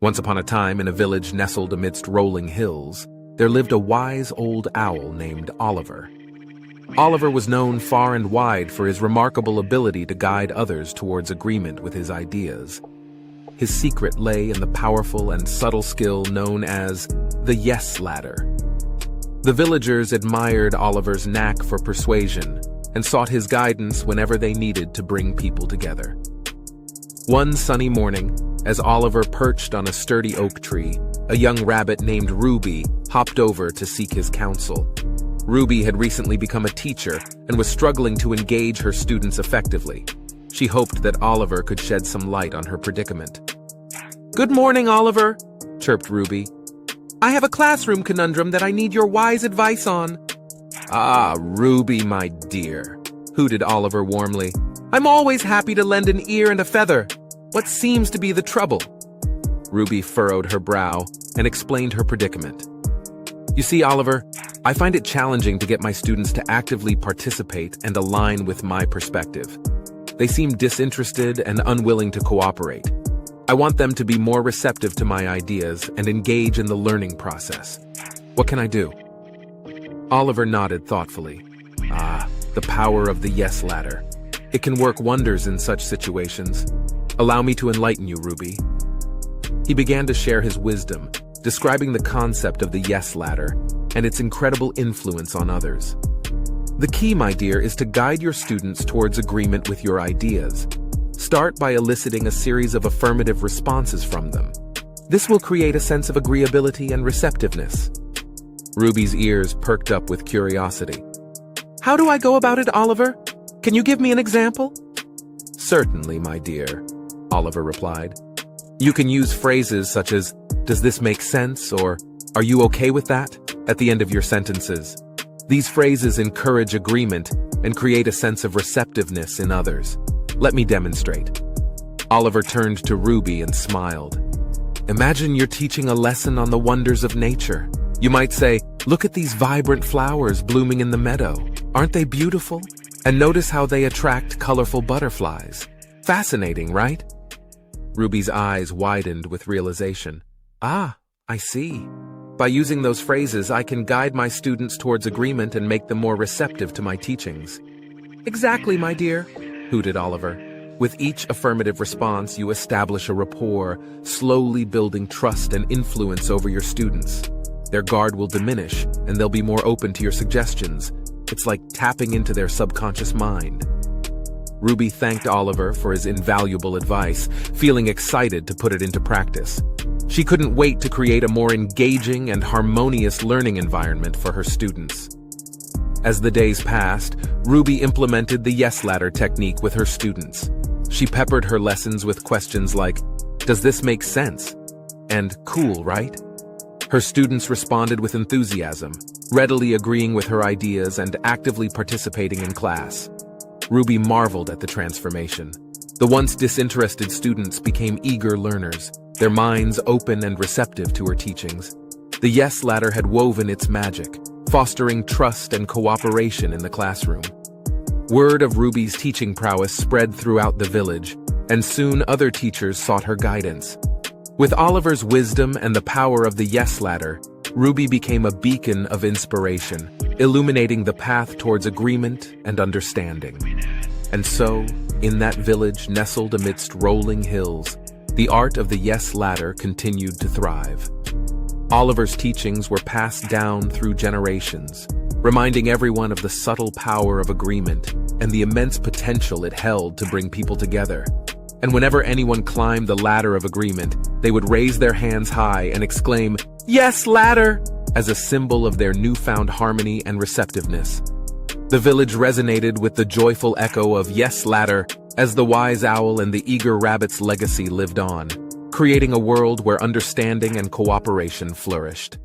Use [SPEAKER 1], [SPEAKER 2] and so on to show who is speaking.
[SPEAKER 1] Once upon a time, in a village nestled amidst rolling hills, there lived a wise old owl named Oliver. Oliver was known far and wide for his remarkable ability to guide others towards agreement with his ideas. His secret lay in the powerful and subtle skill known as the yes ladder. The villagers admired Oliver's knack for persuasion and sought his guidance whenever they needed to bring people together. One sunny morning, as Oliver perched on a sturdy oak tree, a young rabbit named Ruby hopped over to seek his counsel. Ruby had recently become a teacher and was struggling to engage her students effectively. She hoped that Oliver could shed some light on her predicament. "Good morning, Oliver," chirped Ruby. "I have a classroom conundrum that I need your wise advice on." "Ah, Ruby, my dear," hooted Oliver warmly. "I'm always happy to lend an ear and a feather. What seems to be the trouble?" Ruby furrowed her brow and explained her predicament. "You see, Oliver, I find it challenging to get my students to actively participate and align with my perspective. They seem disinterested and unwilling to cooperate. I want them to be more receptive to my ideas and engage in the learning process. What can I do?" Oliver nodded thoughtfully. The power of the yes ladder. It can work wonders in such situations. Allow me to enlighten you, Ruby." He began to share his wisdom, describing the concept of the yes ladder and its incredible influence on others. "The key, my dear, is to guide your students towards agreement with your ideas. Start by eliciting a series of affirmative responses from them. This will create a sense of agreeability and receptiveness." Ruby's ears perked up with curiosity. "How do I go about it, Oliver? Can you give me an example?" "Certainly, my dear," Oliver replied. "You can use phrases such as, 'Does this make sense?' or 'Are you okay with that?' at the end of your sentences. These phrases encourage agreement and create a sense of receptiveness in others. Let me demonstrate." Oliver turned to Ruby and smiled. "Imagine you're teaching a lesson on the wonders of nature. You might say, 'Look at these vibrant flowers blooming in the meadow. Aren't they beautiful? And notice how they attract colorful butterflies. Fascinating, right?'" Ruby's eyes widened with realization. "I see. By using those phrases, I can guide my students towards agreement and make them more receptive to my teachings." "Exactly, my dear," hooted Oliver. "With each affirmative response, you establish a rapport, slowly building trust and influence over your students. Their guard will diminish, and they'll be more open to your suggestions. It's like tapping into their subconscious mind." Ruby thanked Oliver for his invaluable advice, feeling excited to put it into practice. She couldn't wait to create a more engaging and harmonious learning environment for her students. As the days passed, Ruby implemented the yes ladder technique with her students. She peppered her lessons with questions like, "Does this make sense?" and "Cool, right?" Her students responded with enthusiasm, readily agreeing with her ideas and actively participating in class. Ruby marveled at the transformation. The once disinterested students became eager learners, their minds open and receptive to her teachings. The yes ladder had woven its magic, fostering trust and cooperation in the classroom. Word of Ruby's teaching prowess spread throughout the village, and soon other teachers sought her guidance. With Oliver's wisdom and the power of the yes ladder, Ruby became a beacon of inspiration, illuminating the path towards agreement and understanding. And so, in that village nestled amidst rolling hills, the art of the yes ladder continued to thrive. Oliver's teachings were passed down through generations, reminding everyone of the subtle power of agreement and the immense potential it held to bring people together. And whenever anyone climbed the ladder of agreement, they would raise their hands high and exclaim, "Yes, ladder!" as a symbol of their newfound harmony and receptiveness. The village resonated with the joyful echo of "Yes, ladder" as the wise owl and the eager rabbit's legacy lived on, creating a world where understanding and cooperation flourished.